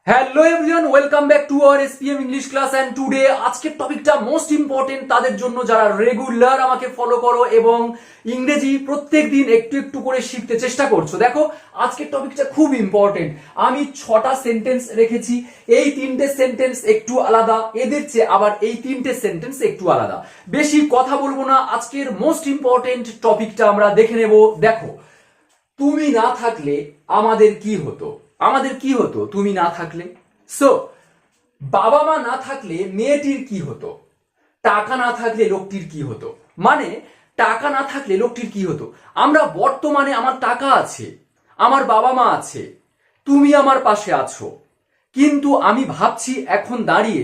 Hello everyone, welcome back to our SPM English class. And today আজকের টপিকটা most important তাদের জন্য যারা রেগুলার আমাকে ফলো করো এবং ইংরেজি প্রত্যেকদিন একটু একটু করে শিখতে চেষ্টা করছো। দেখো, আজকের টপিকটা খুব ইম্পর্টেন্ট। আমি 6টা সেন্টেন্স রেখেছি। এই 3টে সেন্টেন্স একটু আলাদা, এদের চেয়ে আবার এই 3টে সেন্টেন্স একটু আলাদা। বেশি কথা বলবো না, আজকের মোস্ট ইম্পর্টেন্ট টপিকটা আমরা দেখে নেব। দেখো, তুমি না থাকলে আমাদের কি হতো? আমাদের কি হতো তুমি না থাকলে? সো বাবা মা না থাকলে মেয়েটির কি হতো? টাকা না থাকলে লোকটির কি হতো? মানে টাকা না থাকলে লোকটির কি হতো? আমরা বর্তমানে আমার টাকা আছে, আমার বাবা মা আছে, তুমি আমার পাশে আছো, কিন্তু আমি ভাবছি এখন দাঁড়িয়ে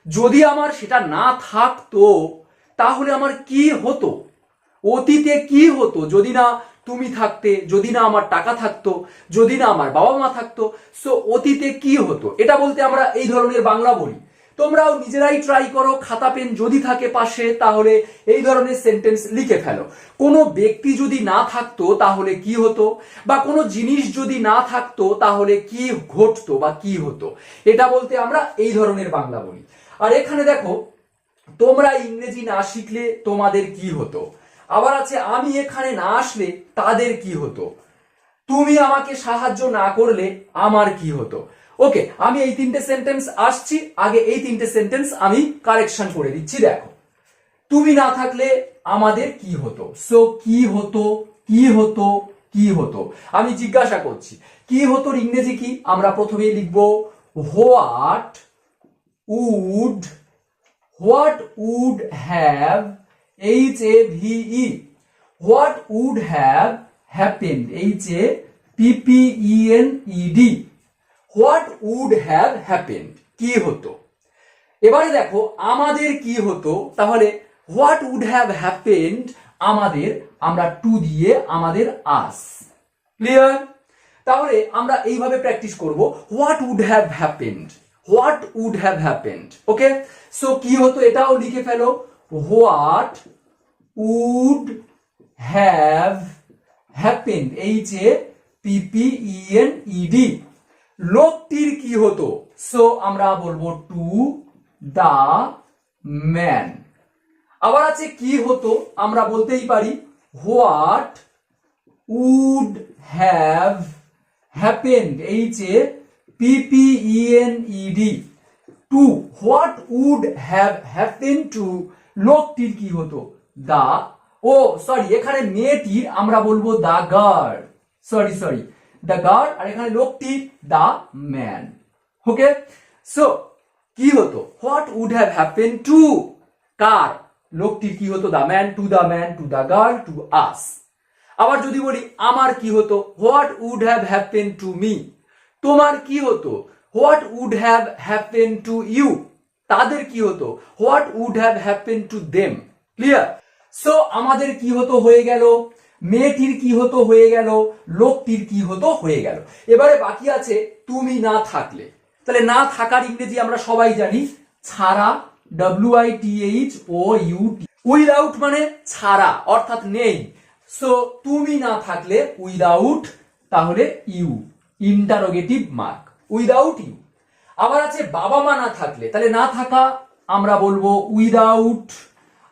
যদি আমার সেটা না থাকতো তাহলে আমার কি হতো? অতীতে কি হতো যদি না তুমি থাকতে, যদি না আমার টাকা থাকতো, যদি না আমার বাবা মা থাকতো? সো অতীতে কি হতো, এটা বলতে আমরা এই ধরনের বাংলা বলি। তোমরাও নিজেরাই ট্রাই করো, খাতা পেন যদি থাকে পাশে তাহলে এই ধরনের সেন্টেন্স লিখে ফেলো। কোনো ব্যক্তি যদি না থাকতো তাহলে কি হতো, বা কোনো জিনিস যদি না থাকতো তাহলে কি ঘটতো বা কি হতো, এটা বলতে আমরা এই ধরনের বাংলা বলি। আর এখানে দেখো, তোমরা ইংরেজি না শিখলে তোমাদের কি হতো। আবার আছে আমি এখানে না আসলে তাদের কি হতো, তুমি আমাকে সাহায্য না করলে আমার কি হতো। ওকে, আমি এই 3টে সেন্টেন্স আসছি, আগে এই 3টে সেন্টেন্স আমি কারেকশন করে দিচ্ছি। দেখো, তুমি না থাকলে আমাদের কি হতো। সো কি হতো, কি হতো, কি হতো। আমি জিজ্ঞাসা করছি কি হতো ইংরেজি কি? আমরা প্রথমেই লিখবো what would, what would have, HAVE, what would have happened, HAPPENED, what would have happened, কি হতো। এবারে দেখো আমাদের কি হতো, তাহলে what would have happened আমাদের, আমরা টু দিয়ে আমাদের আস। ক্লিয়ার? তাহলে আমরা এইভাবে প্র্যাকটিস করব, what would have happened, what would have happened। Okay, so কি হতো এটাও লিখে ফেলো, what would have happened, HAPPENED। লোকটির কি হতো, সো আমরা বলবো টু দা ম্যান। আবার আছে কি হতো, আমরা বলতেই পারি what would have happened, HAPPENED, to what would have happen to, লোকটির কি হতো দা, ও সরি এখানে মেয়েটির আমরা বলবো the girl, sorry the girl, আর এখানে লোকটি দা ম্যান। ওকে, সো কি হতো what would have happen to কার, লোকটির কি হতো the man, to the man, to the girl, to us. আবার যদি বলি আমার কি হতো, what would have happen to me. তোমার কি হতো, what would have happen to you. তাদের কি হতো, what would have happen to them. Clear? So আমাদের কি হতো হয়ে গেল, মেয়েটির কি হতো হয়ে গেল, লোকটির কি হতো হয়ে গেল। এবারে বাকি আছে তুমি না থাকলে। তাহলে না থাকার ইংরেজি আমরা সবাই জানি ছাড়া, WITHOUT, উইদাউট মানে ছাড়া অর্থাৎ নেই। সো তুমি না থাকলে উইদাউট, তাহলে you, interrogative mark, without you. আবার আছে বাবা মা না থাকলে, তাহলে না থাকা আমরা বলবো উইদাউট,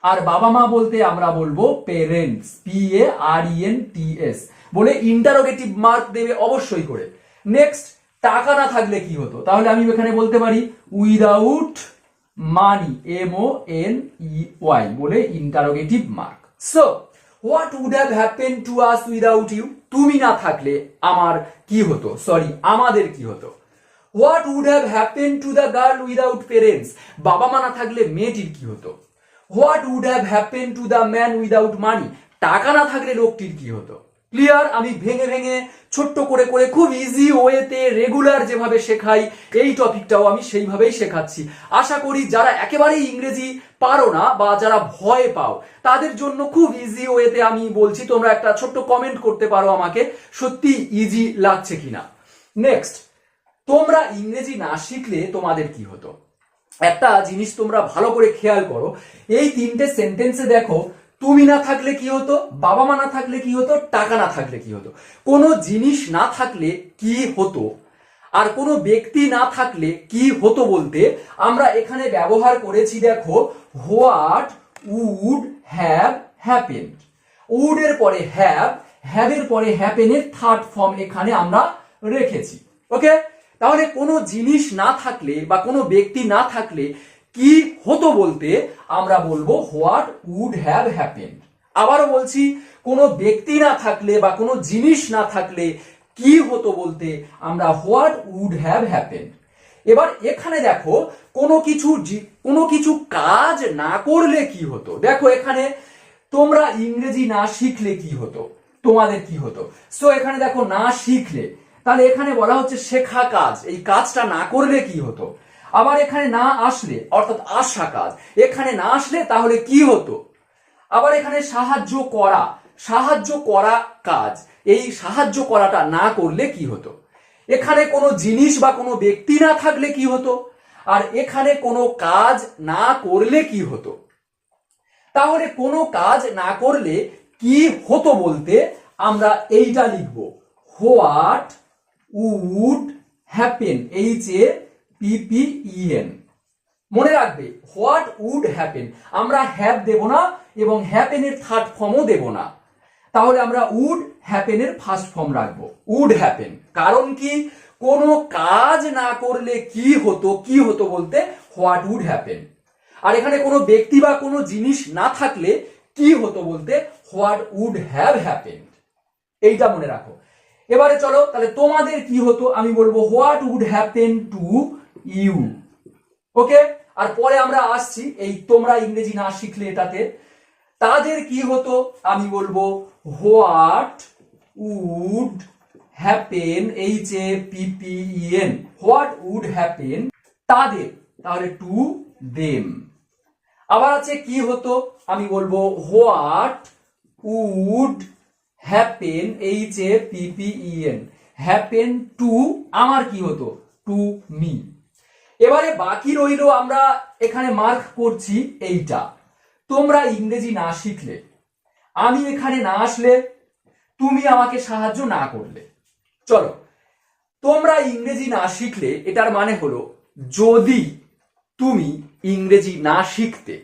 আর বাবা মা বলতে আমরা বলবো পেরেন্টস, PARENTS, বলে ইন্টারোগেটিভ মার্ক দেবে অবশ্যই করে। নেক্সট, টাকা না থাকলে কি হতো, তাহলে আমি এখানে বলতে পারি উইদাউট মানি, MONEY, বলে interrogative mark. So what would have happen to us without you, তুমি না থাকলে আমার কি হতো, সরি আমাদের কি হতো। What would have happen to the girl without parents, বাবা মা না থাকলে মেয়েটির কি হতো। What would have happen to the man without money, টাকা না থাকলে লোকটির কি হতো। ক্লিয়ার? আমি ভেঙে ভেঙে ছোট্ট করে করে খুব ইজি ওয়েতে রেগুলার যেভাবে শেখাই এই টপিকটাও আমি সেইভাবেই শেখাচ্ছি। আশা করি যারা একেবারেই ইংরেজি পারো না বা যারা ভয় পাও তাদের জন্য খুব ইজি ওয়েতে আমি বলছি। তোমরা একটা ছোট্ট কমেন্ট করতে পারো আমাকে সত্যি ইজি লাগছে কিনা। নেক্সট, তোমরা ইংরেজি না শিখলে তোমাদের কি হতো। একটা জিনিস তোমরা ভালো করে খেয়াল করো, এই 3টে সেন্টেন্সে দেখো তুমি না থাকলে কি হতো, বাবা মা না থাকলে কি হতো, টাকা না থাকলে কি হতো। কোনো জিনিস না থাকলে কি হতো, আর কোনো ব্যক্তি না থাকলে কি হতো বলতে আমরা এখানে ব্যবহার করেছি দেখো what would have happened. Would এর পরে হ্যাভ, হ্যাভ এর পরে হ্যাপেনের থার্ড ফর্ম এখানে আমরা রেখেছি। ওকে, তাহলে কোনো জিনিস না থাকলে বা কোনো ব্যক্তি না থাকলে কি হতো বলতে আমরা বলবো হোয়াট উড হ্যাভ হ্যাপেন্ড। আবারও বলছি, কোনো ব্যক্তি না থাকলে বা কোনো জিনিস না থাকলে কি হতো বলতে আমরা হোয়াট উড হ্যাভ হ্যাপেন্ড। এবার এখানে দেখো কোনো কিছু কাজ না করলে কি হতো। দেখো এখানে তোমরা ইংরেজি না শিখলে কি হতো, তোমাদের কি হতো। সো এখানে দেখো না শিখলে, তাহলে এখানে বলা হচ্ছে শেখা কাজ, এই কাজটা না করলে কি হতো। আবার এখানে না আসলে অর্থাৎ আসা কাজ, এখানে না আসলে তাহলে কি হতো। আবার এখানে সাহায্য করা, সাহায্য করা কাজ, এই সাহায্য করাটা না করলে কি হতো। এখানে কোনো জিনিস বা কোনো ব্যক্তি না থাকলে কি হতো, আর এখানে কোনো কাজ না করলে কি হতো। তাহলে কোনো কাজ না করলে কি হতো বলতে আমরা এইটা লিখব হোয়াট উড হ্যাপেন, HAPPEN। মনে রাখবে হোয়াট উড হ্যাপেন, আমরা হ্যাভ দেব না এবং হ্যাপেনের থার্ড ফর্মও দেব না, তাহলে আমরা উড হ্যাপেনের ফার্স্ট ফর্ম রাখবো উড হ্যাপেন। কারণ কি, কোনো কাজ না করলে কি হতো, কি হতো বলতে হোয়াট উড হ্যাপেন। আর এখানে কোনো ব্যক্তি বা কোনো জিনিস না থাকলে কি হতো বলতে হোয়াট উড হ্যাভ হ্যাপেন। এইটা মনে রাখো। এবারে চলো তাহলে তোমাদের কি হতো, আমি বলবো what would happen to you. Okay, আর পরে আমরা আসছি এই তোমরা ইংরেজি না শিখলে এটাতে তাদের কি হতো, আমি বলবো what would happen, HAPPEN, what would happen তাদের, তাহলে টু দেম। আবার আছে কি হতো, আমি বলবো what would happen, HAPPEN, happen to আমার কি হতো, টু মি। এবারে বাকি রইল আমরা এখানে মার্ক করছি এইটা তোমরা ইংরেজি না শিখলে, আমি এখানে না আসলে, তুমি আমাকে সাহায্য না করলে। চলো, তোমরা ইংরেজি না শিখলে এটার মানে হলো যদি তুমি ইংরেজি না শিখতে,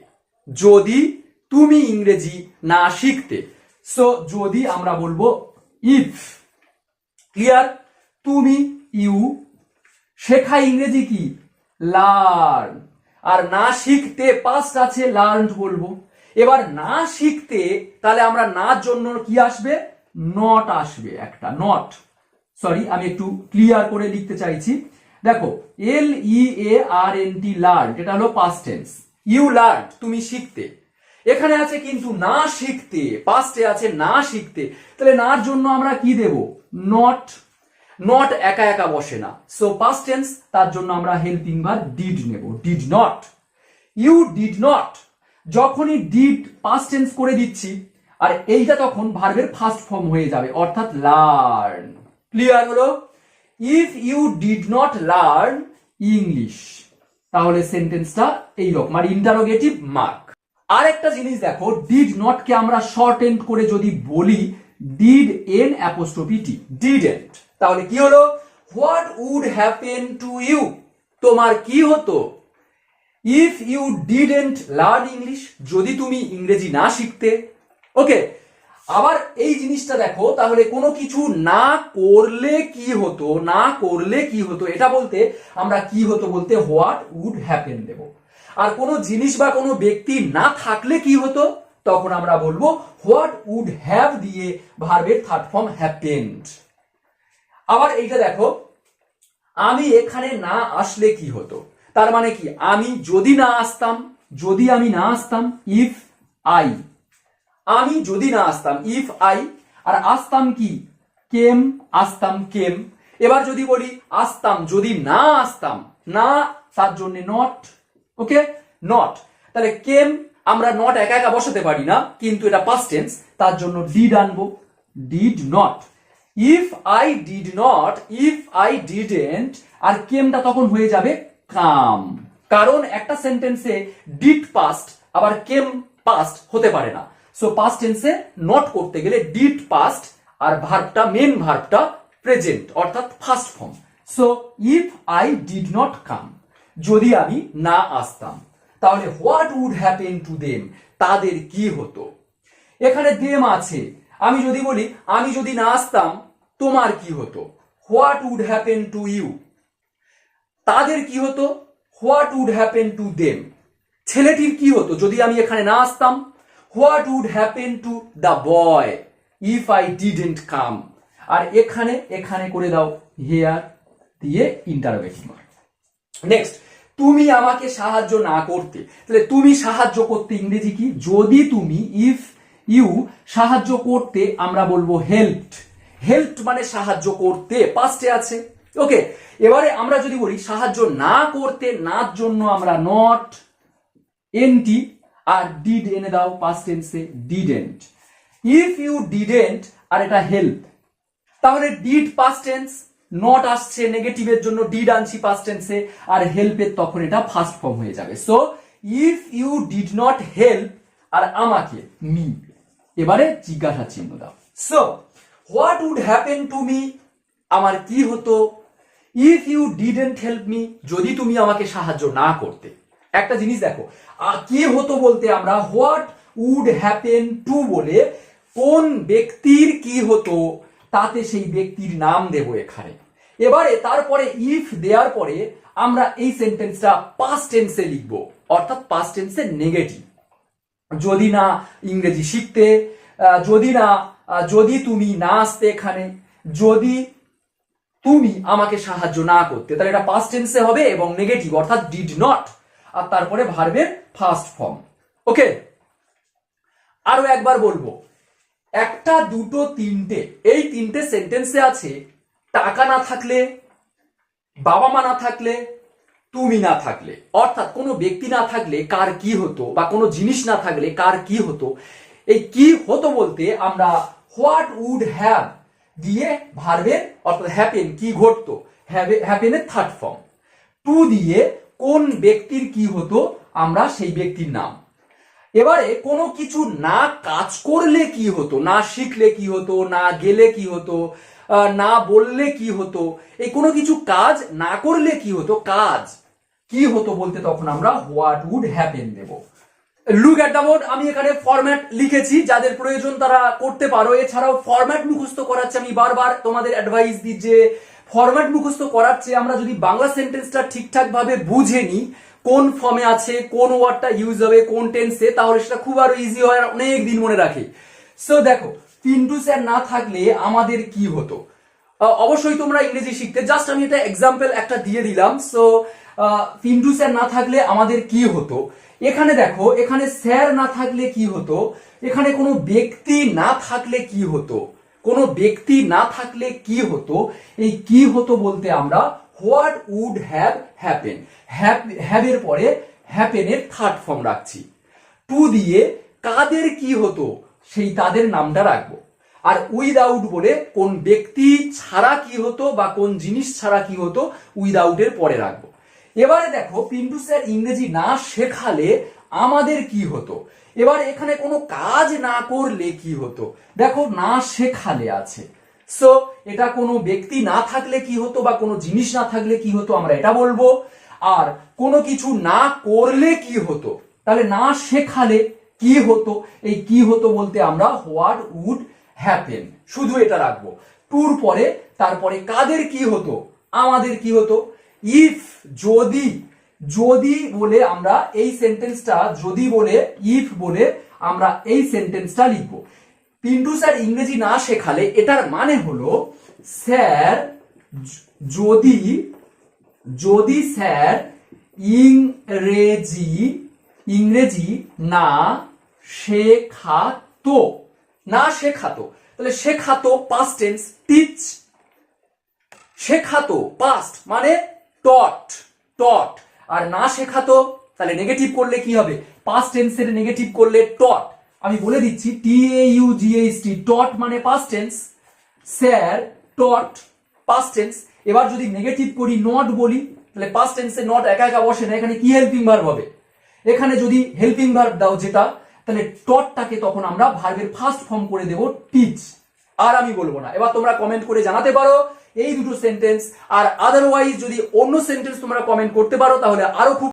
যদি তুমি ইংরেজি না শিখতে। সো যদি আমরা বলবো ইফ। ক্লিয়ার, তুমি ইউ, শেখা ইংরেজি কি লার্ন, আর না শিখতে পাস্ট আছে লার্নড বলবো। এবার না শিখতে তাহলে আমরা নার জন্য কি আসবে, নট আসবে, একটা নট। সরি, আমি একটু ক্লিয়ার করে লিখতে চাইছি। দেখো LEARNT লার্ন, এটা হলো পাস্ট টেন্স। ইউ লার্ন, তুমি শিখতে। এখানে আছে কিন্তু না শিখতে, পাস্টে আছে না শিখতে, তাহলে নার জন্য আমরা কি দেব, নট। নট একা একা বসে না, সো পাস্ট টেন্স, তার জন্য আমরা হেল্পিং ভার্ব ডিড নেব, did not. You did not, যখনই ডিড পাস্ট টেন্স করে দিচ্ছি আর এইটা তখন ভার্বের ফার্স্ট ফর্ম হয়ে যাবে অর্থাৎ লার্ন। ক্লিয়ার হলো। If you did not learn English, তাহলে সেন্টেন্সটা এইরকম, আর ইন্টারোগেটিভ মার্ক। আর একটা জিনিস দেখো, ডিড নট কে আমরা শর্ট এন্ড করে যদি বলি did n apostrophe t, didn't, তাহলে কি হলো what would happen to you, তোমার কি হতো if you didn't learn English, যদি তুমি ইংরেজি না শিখতে। ওকে, আবার এই জিনিসটা দেখো, তাহলে কোনো কিছু না করলে কি হতো, না করলে কি হতো, এটা বলতে আমরা কি হতো বলতে হোয়াট উড হ্যাপেন দেব। আর কোনো জিনিস বা কোনো ব্যক্তি না থাকলে কি হতো, তখন আমরা বলবো হোয়াট উড হ্যাভ দিয়ে ভার্বের থার্ড ফর্ম হ্যাপেন্ড। আবার এইটা দেখো, আমি এখানে না আসলে কি হতো, তার মানে কি আমি যদি না আসতাম, যদি আমি না আসতাম ইফ আই, আমি যদি না আসতাম ইফ আই, আর আসতাম কি কেম, আসতাম কেম। এবার যদি বলি আসতাম যদি না আসতাম, না তার জন্য নট। ওকে, নট, তাহলে কেম আমরা নট একা একা বসাতে পারি না, কিন্তু এটা পাস্ট টেন্স, তার জন্য ডিড আনবো, did not. If I did not, if I didn't, আর কেমটা তখন হয়ে যাবে কাম, কারণ একটা সেন্টেন্সে ডিড পাস্ট আবার কেম পাস্ট হতে পারে না। সো পাস্ট টেন্সে নট করতে গেলে ডিড পাস্ট আর ভার্বটা মেন ভার্বটা প্রেজেন্ট অর্থাৎ first form, so if I did not come, যদি আমি না আসতাম, তাহলে what would happen to them, তাদের কি হতো। এখানে দেম আছে, আমি যদি বলি আমি যদি না আসতাম তোমার কি হতো, what would happen to you. তাদের কি হতো, what would happen to them. ছেলেটির কি হতো যদি আমি এখানে না আসতাম, what would happen to the boy if I didn't come. আর এখানে এখানে করে দাও হিয়ার দিয়ে ইন্টারোগেটিভ মার্ক। নেক্সট, তুমি আমাকে সাহায্য না করতে, তাহলে তুমি সাহায্য করতে ইংরেজি কি, যদি তুমি, ইফ ইউ সাহায্য করতে আমরা বলবো হেল্পড। হেল্পড মানে সাহায্য করতে, পাস্টে আছে। ওকে, এবারে আমরা যদি বলি সাহায্য না করতে, নার জন্য আমরা নট, এনটি আর ডিড এনে দাও পাস্ট টেন্সে, ডিডেন্ট। ইফ ইউ ডিডেন্ট আর এটা হেল্প, তাহলে ডিড পাস্ট টেন্স, নট আসছে নেগেটিভের জন্য ডিড আনছি পাস্ট টেন্সে, আর হেল্পের তখন এটা ফার্স্ট ফর্ম হয়ে যাবে। So if you did not help আর আমাকে মি, এবারে জিজ্ঞাসা চিহ্ন দাও। So what would happen to me, আমার কি হতো। If you didn't help me, যদি তুমি আমাকে সাহায্য না করতে। একটা জিনিস দেখো, কি হতো বলতে আমরা হোয়াট উড হ্যাপেন টু বলে কোন ব্যক্তির কি হতো তাতে সেই ব্যক্তির নাম দেব এখানে। এবারে তারপরে ইফ দেওয়ার পরে আমরা এই সেন্টেন্সটা পাস্ট টেন্সে লিখবো, অর্থাৎ পাস্ট টেন্সে নেগেটিভ। যদি না ইংরেজি শিখতে, যদি তুমি না আসতে এখানে, যদি তুমি আমাকে সাহায্য না করতে, তাহলে এটা পাস্ট টেন্সে হবে এবং নেগেটিভ অর্থাৎ ডিড নট, আর তারপরে ভার্বের ফার্স্ট ফর্ম। ওকে, আরো একবার বলবো, একটা দুটো তিনটে, এই তিনটে সেন্টেন্সে আছে টাকা না থাকলে, বাবা মা না থাকলে, তুমি না থাকলে। অর্থাৎ কোনো ব্যক্তি না থাকলে কার কি হতো, বা কোনো জিনিস না থাকলে কার কি হতো। এই কি হতো বলতে আমরা হোয়াট উড হ্যাভ দিয়ে ভার্বের অর্থাৎ হ্যাপেন কি ঘটতো, হ্যাপেনের থার্ড ফর্ম। টু দিয়ে কোন ব্যক্তির কি হতো আমরা সেই ব্যক্তির নাম। এবারে কোনো কিছু না কাজ করলে কি হতো, না শিখলে কি হতো, না গেলে কি হতো, না বললে কি হতো, এই কোনো কিছু কাজ না করলে কি হতো, কাজ কি হতো বলতে তখন আমরা হোয়াট উড হ্যাপেন দেব। লুক এট দ্য বোর্ড, আমি এখানে ফরম্যাট লিখেছি, যাদের প্রয়োজন তারা করতে পারো। এছাড়াও ফরম্যাট মুখস্থ করাচ্ছে, আমি বারবার তোমাদের অ্যাডভাইস দিই যে ফরম্যাট মুখস্থ করাচ্ছে আমরা যদি বাংলা সেন্টেন্সটা ঠিকঠাক ভাবে বুঝে নিই, কোন ফর্মে আছে, কোন ওয়ার্ডটা ইউজ হবে, কোন টেন্সে, তাহলে সেটা খুব আরো ইজি হয়, অনেক দিন মনে রাখে। সো দেখো, পিন্টু স্যার না থাকলে আমাদের কি হতো। অবশ্যই তোমরা ইংরেজি শিখতে, জাস্ট আমি এটা এক্সাম্পল একটা দিয়ে দিলাম। সো পিন্টু স্যার না থাকলে আমাদের কি হতো। এখানে দেখো, এখানে স্যার না থাকলে কি হতো, এখানে কোনো ব্যক্তি না থাকলে কি হতো, কোনো ব্যক্তি না থাকলে কি হতো। এই কি হতো বলতে আমরা what would have happen, have এর পরে হ্যাপেনের থার্ড ফর্ম রাখছি। টু দিয়ে কাদের কি হতো সেই তাদের নামটা রাখবো। আর উইদাউট বলে কোন ব্যক্তি ছাড়া কি হতো বা কোন জিনিস ছাড়া কি হতো উইদাউটের পরে রাখবো। এবারে দেখো, পিন্টু স্যার ইংরেজি না শেখালে আমাদের কি হতো। এবার এখানে কোনো কাজ না করলে কি হতো, দেখো না শেখালে আছে। সো এটা কোনো ব্যক্তি না থাকলে কি হতো বা কোনো জিনিস না থাকলে কি হতো আমরা এটা বলবো। আর কোনো কিছু না করলে কি হতো, তাহলে না শেখালে কি হতো, এই কি হতো বলতে আমরা হোয়াট উড হ্যাপেন, শুধু এটা রাখবো। টুর পরে তারপরে কাদের কি হতো, আমাদের কি হতো। ইফ যদি, যদি বলে আমরা এই সেন্টেন্সটা, যদি বলে ইফ বলে আমরা এই সেন্টেন্সটা লিখবো। পিন্টু স্যার ইংরেজি না শেখালে এটার মানে হলো স্যার যদি, যদি স্যার ইংরেজি না শেখাতো, না শেখাতো, তাহলে শেখাতো পাস্ট টেন্স, টিচ, শেখাতো পাস্ট মানে টট, টট। আর না শেখাতো তাহলে নেগেটিভ করলে কি হবে, পাস্ট টেন্সের নেগেটিভ করলে টট। আমি বলে দিচ্ছি TAUGHT, টট মানে পাস্ট টেন্স, স্যার টট পাস্ট টেন্স। এবার যদি নেগেটিভ করি নট বলি, তাহলে পাস্ট টেন্সে নট একা একা বসে না, এখানে কি হেল্পিং ভার্ব হবে। এখানে যদি হেল্পিং ভার্ব দাও যেটা, তাহলে টটটাকে তখন আমরা ভার্বের ফার্স্ট ফর্ম করে দেব টিচ। আর আমি বলবো না। এবার তোমরা কমেন্ট করে জানাতে পারো এই দুটো সেন্টেন্স। আর আদারওয়াইজ যদি অন্য সেন্টেন্স তোমরা কমেন্ট করতে পারো তাহলে আরো খুব